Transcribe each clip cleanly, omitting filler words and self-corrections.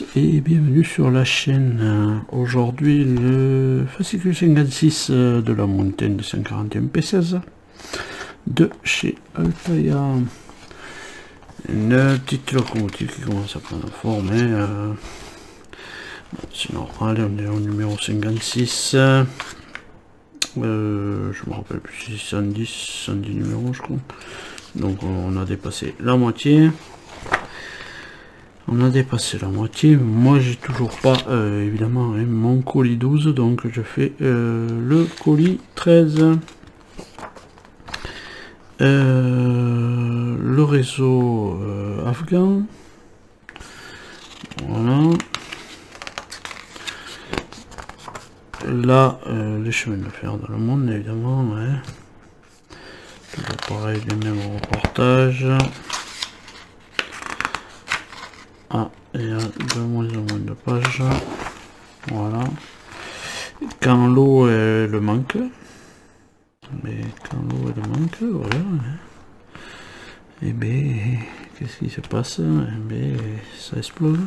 tous et bienvenue sur la chaîne. Aujourd'hui le fascicule 56 de la montagne de 141 P16 de chez Altaïa. Une petite locomotive qui commence à prendre forme, c'est normal, on est au numéro 56. Je me rappelle plus si c'est 110 numéros je crois. Donc on a dépassé la moitié. Moi j'ai toujours pas évidemment mon colis 12, donc je fais le colis 13. Le réseau afghan. Voilà. Là les chemins de fer dans le monde évidemment. Toujours pareil, les mêmes reportages. Ah, il y a de moins en moins de pages. Voilà. Quand l'eau le manque. Mais quand l'eau le manque, voilà. Et bien, qu'est-ce qui se passe? Et bien, ça explose.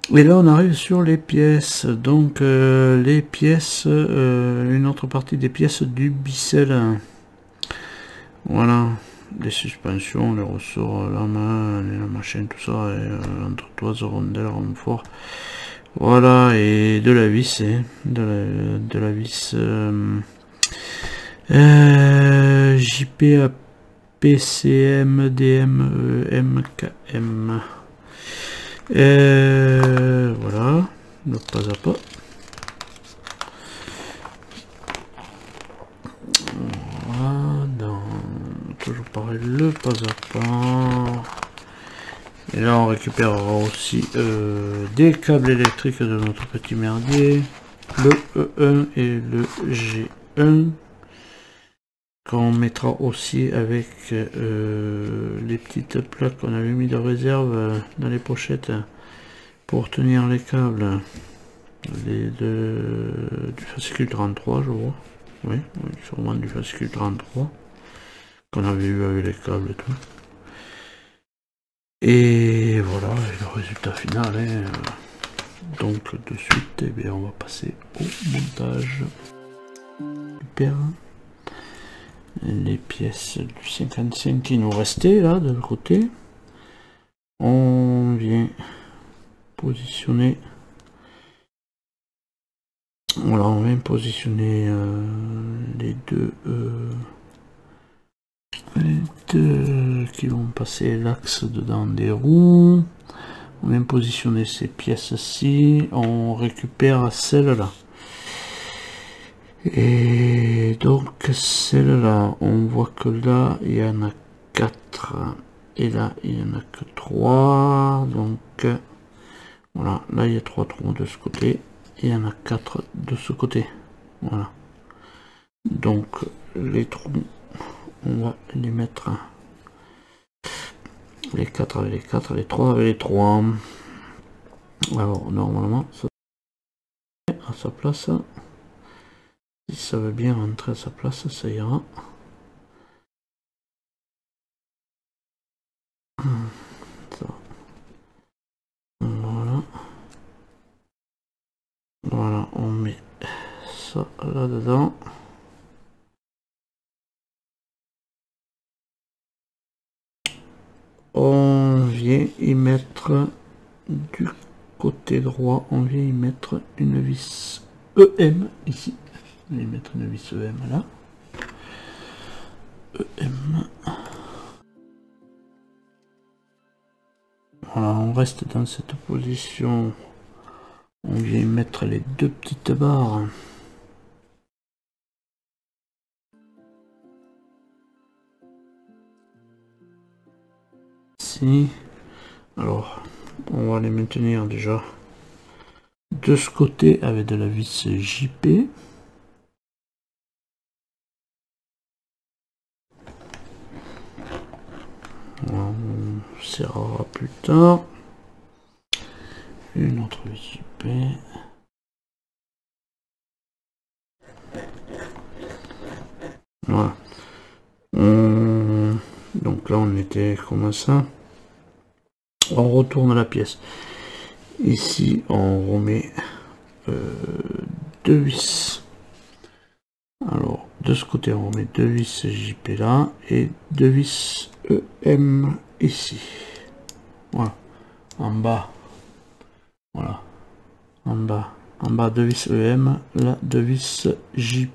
Et là, on arrive sur les pièces. Donc, les pièces, une autre partie des pièces du bicelle. Voilà. Les suspensions, les ressorts, la main, la machine, tout ça, l'entretoise, rondelle, renfort, voilà, et de la vis, de la vis JPA PCM DM MKM, voilà, le pas à pas. Toujours pareil, le pas à pas. Et là on récupérera aussi des câbles électriques de notre petit merdier, le E1 et le G1, qu'on mettra aussi avec les petites plaques qu'on avait mis de réserve dans les pochettes pour tenir les câbles du fascicule 33, je vois. Oui, sûrement du fascicule 33. Qu'on avait eu avec les câbles et tout. Et voilà, et le résultat final. Donc de suite, on va passer au montage. Super. Les pièces du 55 qui nous restaient là de l'autre côté. On vient positionner. Voilà, on vient positionner les deux qui vont passer l'axe dedans des roues. On vient positionner ces pièces-ci, on récupère celle-là. Et donc celle-là, on voit que là, il y en a 4. Et là, il n'y en a que 3. Donc voilà, là, il y a 3 trous de ce côté. Et il y en a 4 de ce côté. Voilà. Donc les trous, on va les mettre les 4 avec les 4, les 3 avec les 3. Alors normalement ça à sa place, si ça veut bien rentrer à sa place, ça ira. Ça. Voilà, voilà, on met ça là dedans. On vient y mettre du côté droit, on vient y mettre une vis EM ici. On va y mettre une vis EM là. EM. Voilà, on reste dans cette position. On vient y mettre les deux petites barres. Alors on va les maintenir déjà de ce côté avec de la vis JP. On serrera plus tard. Une autre vis JP. Voilà. Donc là on était comme ça. On retourne la pièce. Ici, on remet 2 vis. Alors, de ce côté, on remet 2 vis JP là et 2 vis EM ici. Voilà. En bas. Voilà. En bas. En bas, 2 vis EM. Là, 2 vis JP.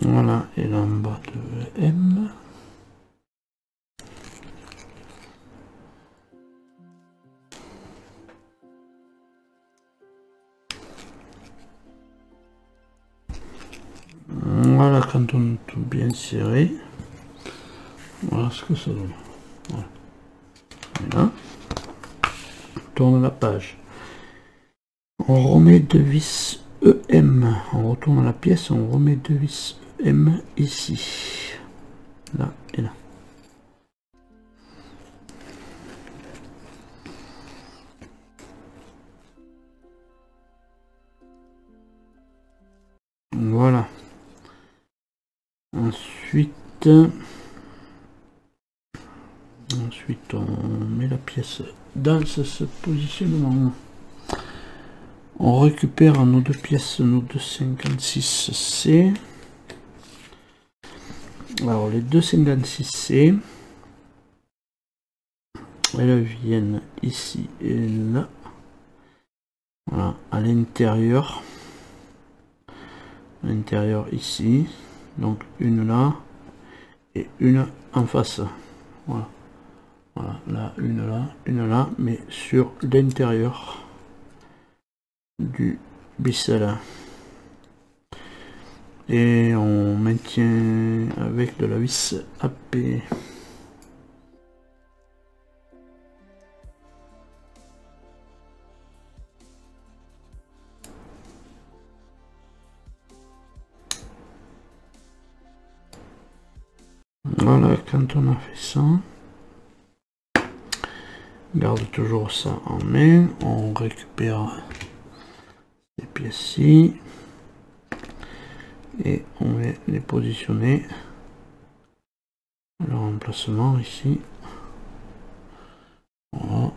Voilà. Et là, en bas de EM. Voilà, quand on est tout bien serré, voilà ce que ça donne. Voilà. Et là, on tourne la page. On remet 2 vis EM. On retourne la pièce, on remet 2 vis EM ici. Là et là. Voilà. Ensuite, on met la pièce dans ce positionnement. On récupère nos deux pièces, nos 256C. Alors les 256C, elles viennent ici et là. Voilà, à l'intérieur. L'intérieur ici. Donc une là et une en face. Voilà. Voilà, là, une là, mais sur l'intérieur du bissel. Et on maintient avec de la vis AP. Voilà, quand on a fait ça, garde toujours ça en main, on récupère ces pièces-ci et on va les positionner à leur emplacement ici. Voilà.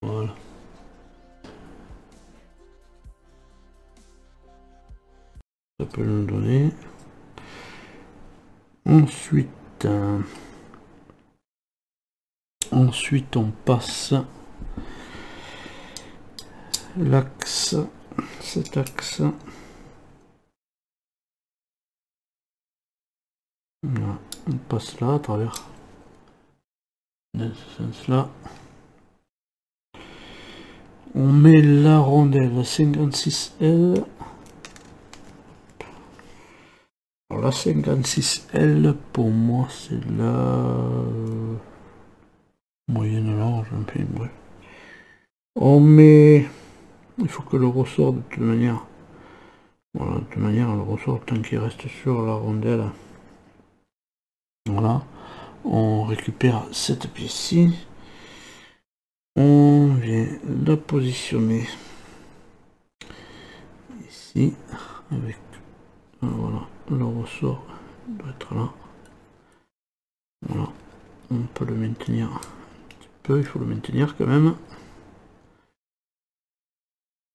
Voilà. Ça peut nous donner. Ensuite on passe l'axe, cet axe. Voilà. On passe là à travers dans ce sens là. On met la rondelle 56L. Alors la 56L pour moi c'est la moyenne large, enfin bref. On met, il faut que le ressort de toute manière, voilà, de toute manière le ressort tant qu'il reste sur la rondelle. Voilà, on récupère cette pièce-ci, on vient la positionner ici avec, voilà, le ressort doit être là. Voilà, on peut le maintenir un petit peu, il faut le maintenir quand même.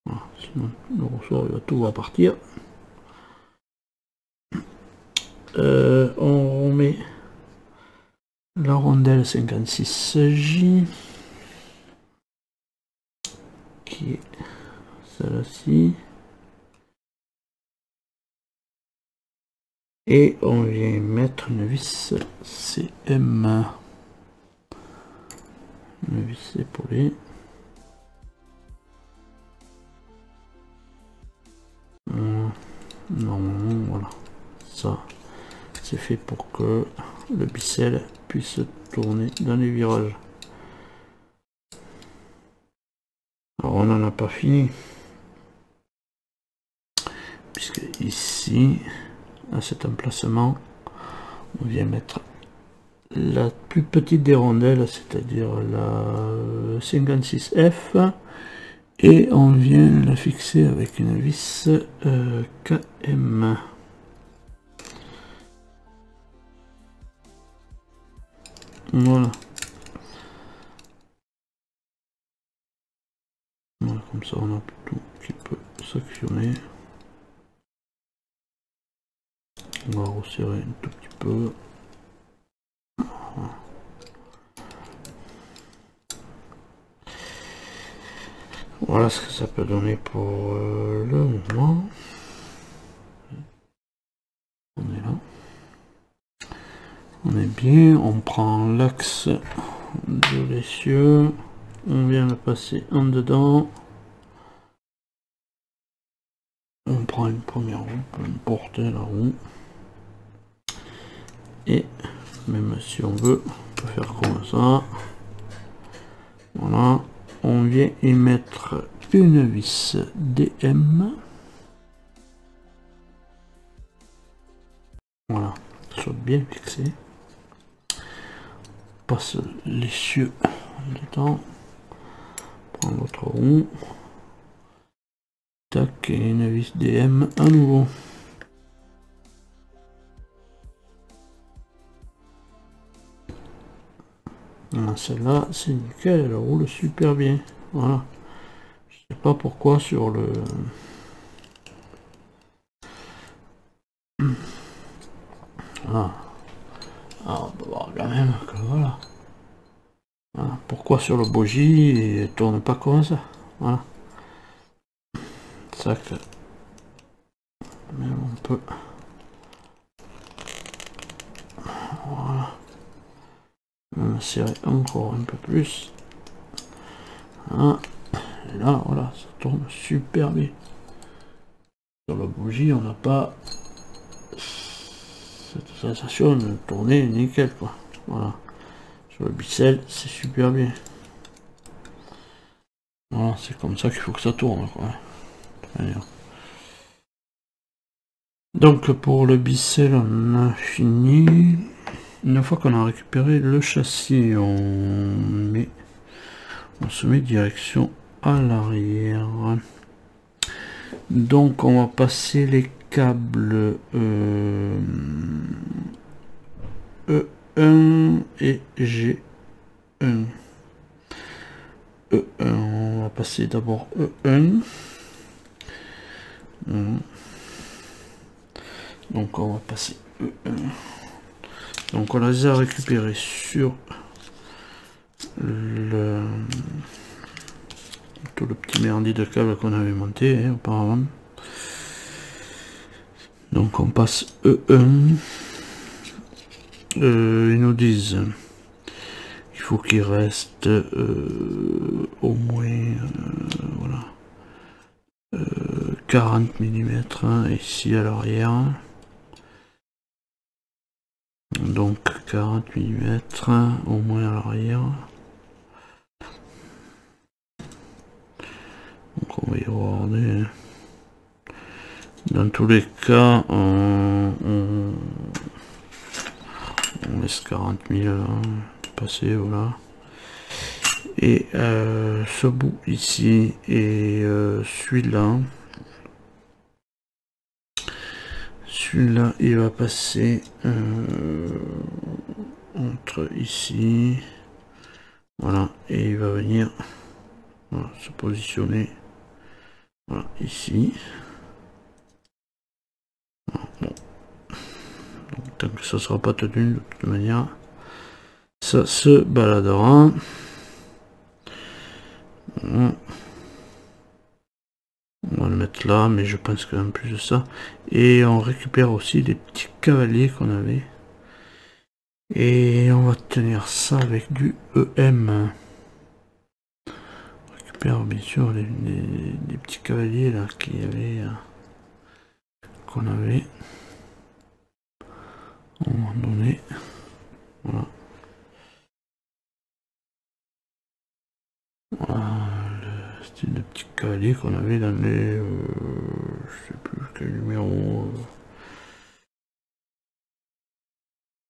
Voilà, sinon le ressort tout va partir. On remet la rondelle 56J qui est celle-ci. Et on vient mettre une vis CM. Une vis épaulée. Normalement, voilà. Ça, c'est fait pour que le bissel puisse tourner dans les virages. Alors, on n'en a pas fini. Puisque ici, à cet emplacement, on vient mettre la plus petite des rondelles, c'est-à-dire la 56F, et on vient la fixer avec une vis KM. Voilà. Voilà, comme ça on a tout qui peut s'actionner. On va resserrer un tout petit peu. Voilà ce que ça peut donner pour le moment. On est là. On est bien. On prend l'axe de l'essieu. On vient le passer en dedans. On prend une première roue, peu importe la roue. Et même si on veut, on peut faire comme ça. Voilà. On vient y mettre une vis DM. Voilà, soit bien fixé. Passe l'essieu dedans. Prends l'autre roue. Tac, et une vis DM à nouveau. Celle-là, c'est nickel, elle roule super bien. Voilà. Je sais pas pourquoi sur le... Ah, on peut voir quand même que voilà. Voilà. Pourquoi sur le bogie, elle tourne pas comme ça. Voilà. Ça que... Même on peut... Voilà. On va serrer encore un peu plus. Voilà. Et là, voilà, ça tourne super bien. Sur la bougie, on n'a pas cette sensation de tourner nickel, quoi. Voilà. Sur le bicelle, c'est super bien. Voilà, c'est comme ça qu'il faut que ça tourne, quoi. Donc pour le bicelle, on a fini. Une fois qu'on a récupéré le châssis, on se met direction à l'arrière. Donc on va passer les câbles E1 et G1. E1, on va passer d'abord E1. Donc on va passer E1. Donc on les a récupérés sur tout le petit merdier de câble qu'on avait monté auparavant. Donc on passe E1. Ils nous disent il faut qu'il reste au moins voilà, 40 mm ici à l'arrière. Donc 40 mm au moins à l'arrière. Donc on va y regarder. Dans tous les cas, on laisse 40 000 passer, voilà. Et ce bout ici et celui-là, il va passer entre ici, voilà, et il va venir voilà, se positionner voilà, ici. Voilà, bon. Donc, tant que ça sera pas tenu de toute manière, ça se baladera. Voilà. On va le mettre là, mais je pense qu'en plus de ça, et on récupère aussi des petits cavaliers qu'on avait. Et on va tenir ça avec du EM. On récupère bien sûr des petits cavaliers là qui avait qu'on avait à un moment donné. Voilà. Voilà le style de petit cavalier qu'on avait dans les je sais plus quel numéro.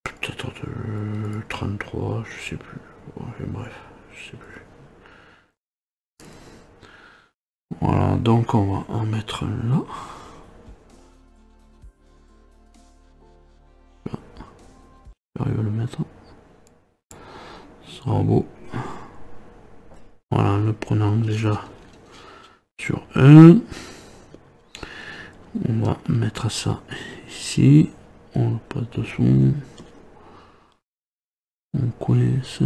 Peut-être partir de 33, je sais plus. Enfin, bref, je sais plus. Voilà, donc on va en mettre un là. J'arrive à le mettre. Ça sera beau. Voilà, en le prenant déjà sur un. On va mettre ça ici. On le passe dessous. On coince.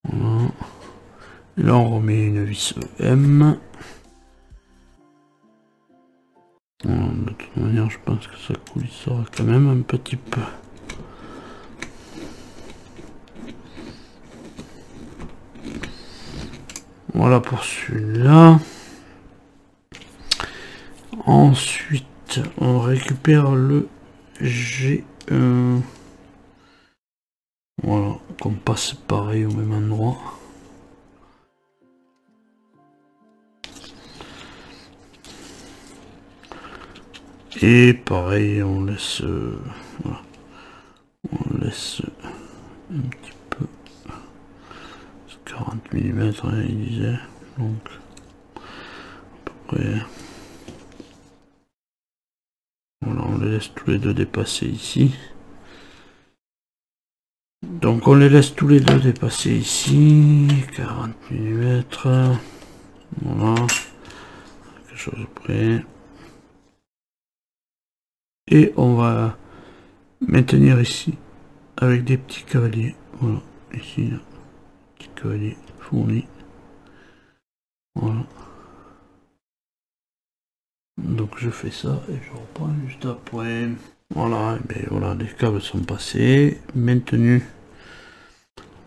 Voilà. Et là on remet une vis M. Voilà, de toute manière je pense que ça coulissera quand même un petit peu. Voilà pour celui-là. Ensuite, on récupère le G1. Voilà, qu'on passe pareil au même endroit. Et pareil, on laisse, voilà, on laisse un petit peu, 40 mm, hein, il disait, donc à peu près. Voilà, on les laisse tous les deux dépasser ici. Donc on les laisse tous les deux dépasser ici, 40 mm, voilà, quelque chose près. Et on va maintenir ici avec des petits cavaliers. Voilà, ici, là, petit cavalier fourni. Voilà. Donc je fais ça et je reprends juste après. Voilà, et bien voilà, les câbles sont passés, maintenus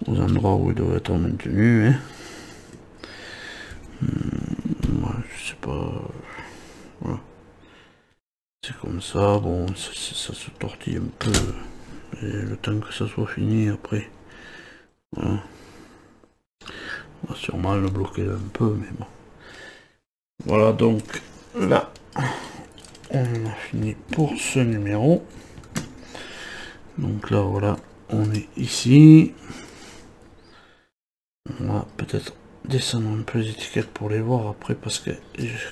aux endroits où ils doivent être maintenus. Hein. Je sais pas. Voilà. C'est comme ça, bon, ça se tortille un peu. Et le temps que ça soit fini après. Voilà. On va sûrement le bloquer un peu, mais bon. Voilà, donc là, on a fini pour ce numéro. Donc là, voilà, on est ici. On va peut-être descendre un peu les étiquettes pour les voir après, parce que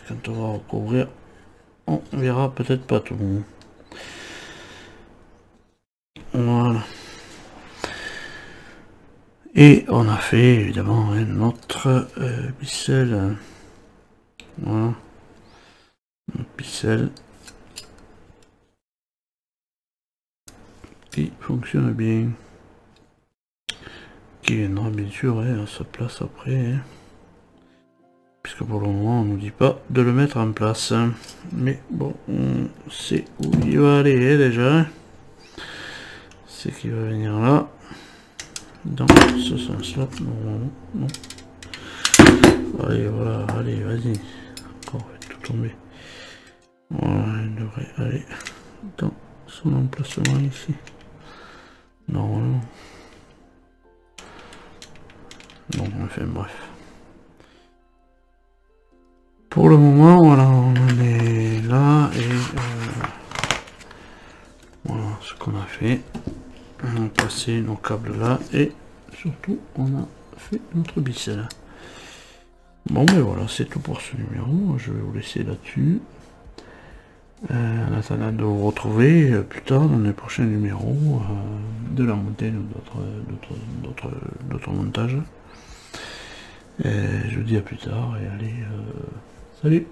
quand on va recouvrir, on verra peut-être pas tout. Voilà. Et on a fait évidemment notre ficelle. Voilà. Notre ficelle qui fonctionne bien. Qui viendra bien sûr à sa place après. Puisque pour le moment on nous dit pas de le mettre en place. Mais bon, on sait où il va aller déjà. C'est qu'il va venir là. Dans ce sens-là. Non, non. Allez, voilà, allez, vas-y. Encore, tout tomber. Voilà, il devrait aller dans son emplacement ici. Normalement. Donc, enfin, bref. Pour le moment, voilà, on en est là et voilà ce qu'on a fait. On a passé nos câbles là et surtout on a fait notre bicelle. Bon ben voilà, c'est tout pour ce numéro. Je vais vous laisser là-dessus. En attendant de vous retrouver plus tard dans les prochains numéros de la montagne ou d'autres montages. Et je vous dis à plus tard et allez, salut!